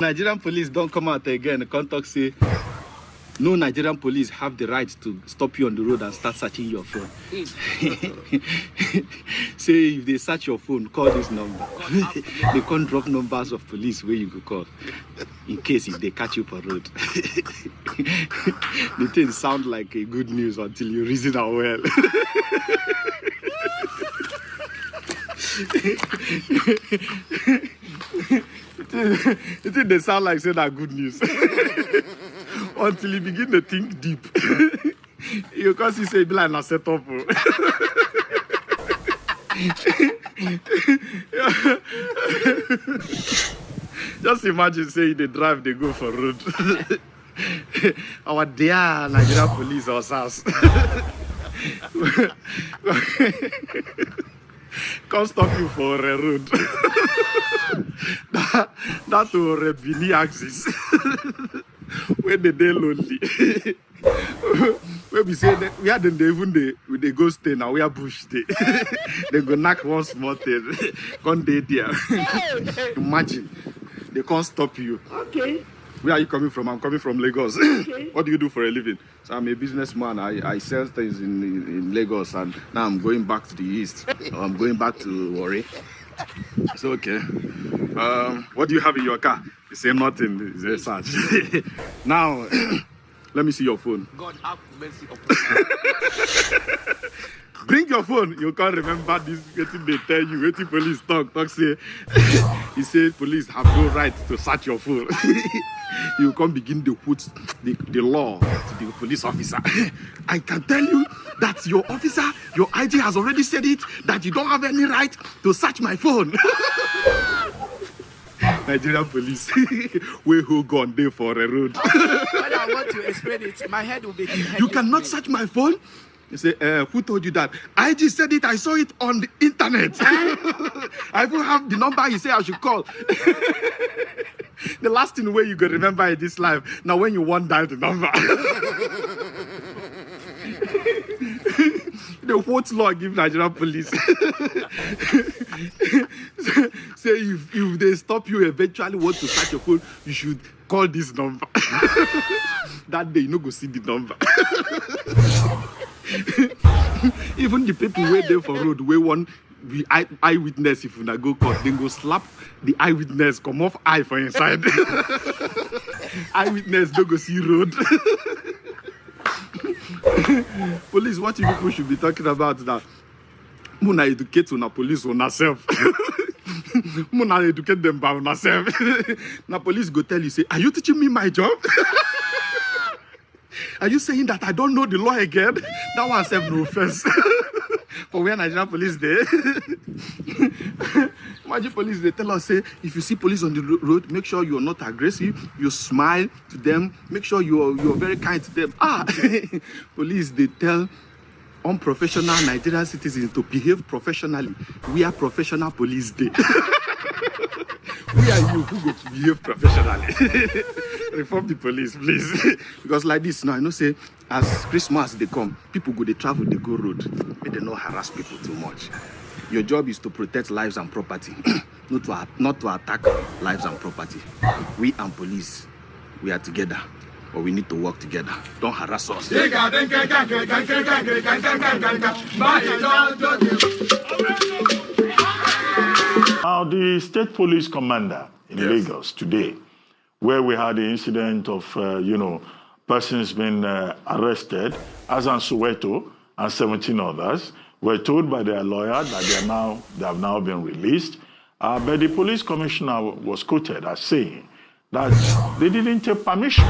Nigerian police don't come out again. Contact say no Nigerian police have the right to stop you on the road and start searching your phone. Say if they search your phone, call this number. They can't drop numbers of police where you could call in case if they catch you for road. The thing sound like a good news until you reason out well. It think they sound like say that good news until you begin to think deep. You can see say be like a setup. Just imagine say they drive, they go for road. Our dear Nigerian police or SARS can't stop you for a road. that will be axis. When they lonely. When we say that we had them they go stay now, we are bush stay. They go knock one small thing. Can't they there? Imagine. They can't stop you. Okay. Where are you coming from? I'm coming from Lagos. Okay. What do you do for a living? So I'm a businessman. I sell things in Lagos, and now I'm going back to the east. I'm going back to Warri. It's okay. What do you have in your car? You say nothing. It's a search. Now, let me see your phone. God have mercy upon you. Bring your phone. You can't remember this. Waiting they tell you. Waiting police talk say. He said police have no right to search your phone. You can't begin to put the law to the police officer. I can tell you that your officer, your IG has already said it, that you don't have any right to search my phone. Nigerian police, we who gone there for a road. When I want to explain it, my head will be heavy. You cannot search my phone? You say, who told you that? IG said it, I saw it on the internet. I even have the number he said I should call. The last thing where you can remember in this life, now when you want dial the number. The what law give Nigerian police? Say if they stop you eventually want to search your phone, you should call this number. That day you no go see the number. Even the people where there for road, where one the eyewitness, if you not go court, then go slap the eyewitness, come off eye for inside. Eyewitness don't go see road. Police, what you people should be talking about that? Muna educate on police on herself. Muna educate them by herself. Now police go tell you, say, are you teaching me my job? Are you saying that I don't know the law again? That one self no offense. For where Nigerian police there. Imagine police, they tell us, say, if you see police on the road, make sure you're not aggressive, you smile to them, make sure you're very kind to them. Police, they tell unprofessional Nigerian citizens to behave professionally. We are professional police day. Who are you who go to behave professionally? Reform the police, please. Because like this now, you know, say, as Christmas they come, people go, they travel, they go road. But they don't harass people too much. Your job is to protect lives and property, not to attack lives and property. We and police, we are together, but we need to work together. Don't harass us. Now, the state police commander in Lagos today, where we had the incident of, persons being arrested, as in Soweto and 17 others, were told by their lawyer that they have now been released. But the police commissioner was quoted as saying that they didn't take permission,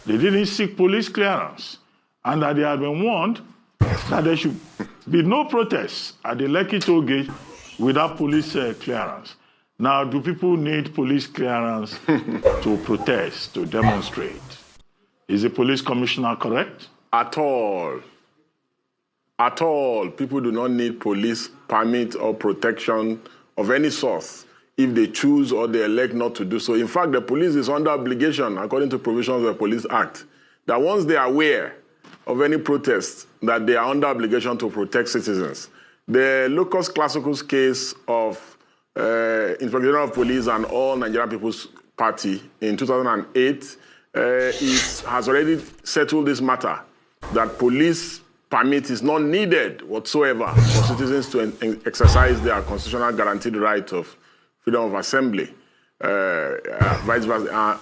they didn't seek police clearance, and that they had been warned that there should be no protests at the Lekki toll gate without police clearance. Now, do people need police clearance to protest, to demonstrate? Is the police commissioner correct? At all. At all. People do not need police permit or protection of any sort if they choose or they elect not to do so. In fact, the police is under obligation, according to provisions of the Police Act, that once they are aware of any protest, that they are under obligation to protect citizens. The Locus Classicus case of Inspector General of Police and all Nigerian people's Party in 2008 has already settled this matter, that police permit is not needed whatsoever for citizens to exercise their constitutional guaranteed right of freedom of assembly. Vice versa,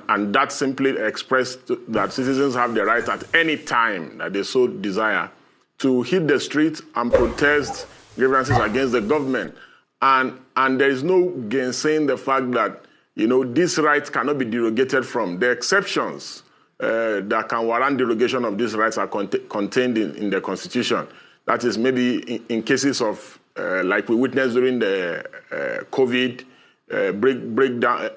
and that simply expressed that citizens have the right at any time that they so desire to hit the streets and protest grievances against the government. And there is no gainsaying the fact that, these rights cannot be derogated from. The exceptions that can warrant derogation of these rights are contained in the Constitution. That is maybe in cases of, like we witnessed during the COVID breakdown,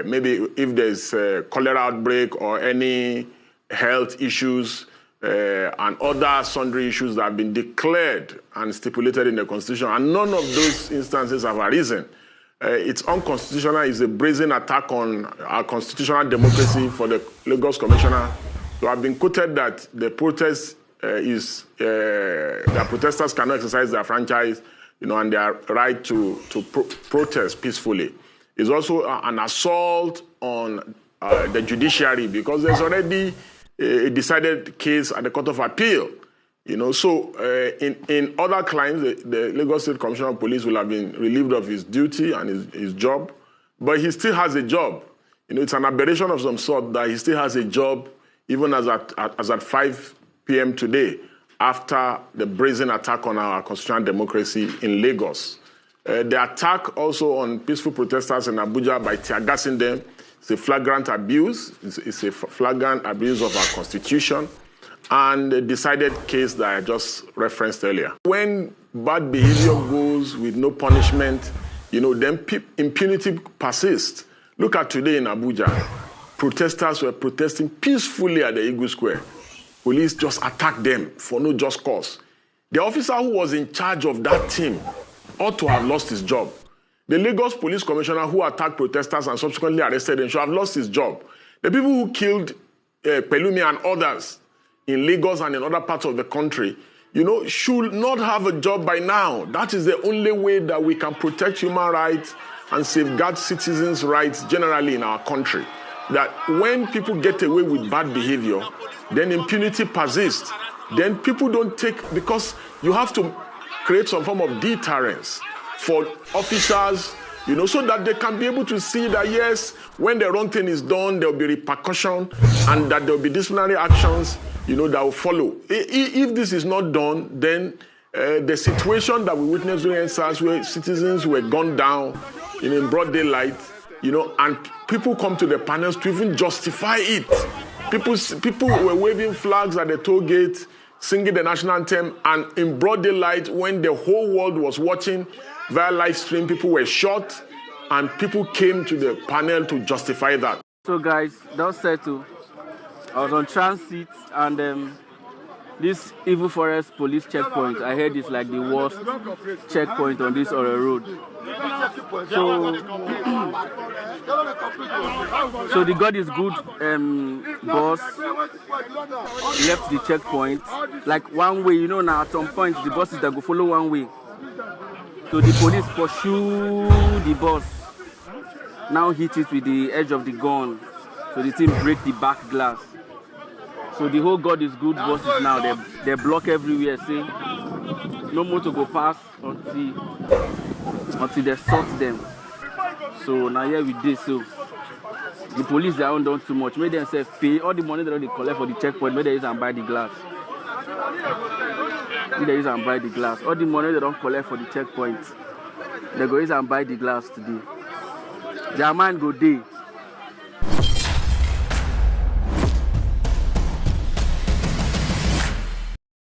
maybe if there's a cholera outbreak or any health issues and other sundry issues that have been declared and stipulated in the Constitution, and none of those instances have arisen. It's unconstitutional. It's a brazen attack on our constitutional democracy for the Lagos Commissioner to have been quoted that the protest that protesters cannot exercise their franchise, and their right to protest peacefully. It's also an assault on the judiciary, because there's already a decided case at the Court of Appeal. So in other crimes, the Lagos State Commissioner of Police will have been relieved of his duty and his job, but he still has a job. It's an aberration of some sort that he still has a job, even as at 5 p.m. today, after the brazen attack on our constitutional democracy in Lagos. The attack also on peaceful protesters in Abuja by tear gassing them is a flagrant abuse. It's a flagrant abuse of our constitution, and a decided case that I just referenced earlier. When bad behavior goes with no punishment, then impunity persists. Look at today in Abuja. Protesters were protesting peacefully at the Eagle Square. Police just attacked them for no just cause. The officer who was in charge of that team ought to have lost his job. The Lagos Police Commissioner who attacked protesters and subsequently arrested them should have lost his job. The people who killed Pelumi and others in Lagos and in other parts of the country, should not have a job by now. That is the only way that we can protect human rights and safeguard citizens' rights generally in our country. That when people get away with bad behavior, then impunity persists. Then people don't take, because you have to create some form of deterrence for officers, so that they can be able to see that, yes, when the wrong thing is done, there will be repercussion and that there will be disciplinary actions, that will follow. If this is not done, then the situation that we witnessed during SARS, where citizens were gunned down in broad daylight, and people come to the panels to even justify it. People were waving flags at the toll gate, singing the national anthem, and in broad daylight, when the whole world was watching via live stream, people were shot, and people came to the panel to justify that. So guys, that's settled. I was on transit, and this Evil Forest police checkpoint, I heard it's like the worst checkpoint on this Ore road. So the God is good boss left the checkpoint like one way, now at some point the buses that go follow one way. So the police pursue the bus, now hit it with the edge of the gun, so the thing break the back glass. So the whole God is good buses now, they block everywhere, say no motor go pass until they sort them. So now here we did, so the police they haven't done too much. Make themselves pay all the money they collect for the checkpoint, make they use and buy the glass. Make they use and buy the glass. All the money they don't collect for the checkpoint, they go use and buy the glass today. Their mind go day.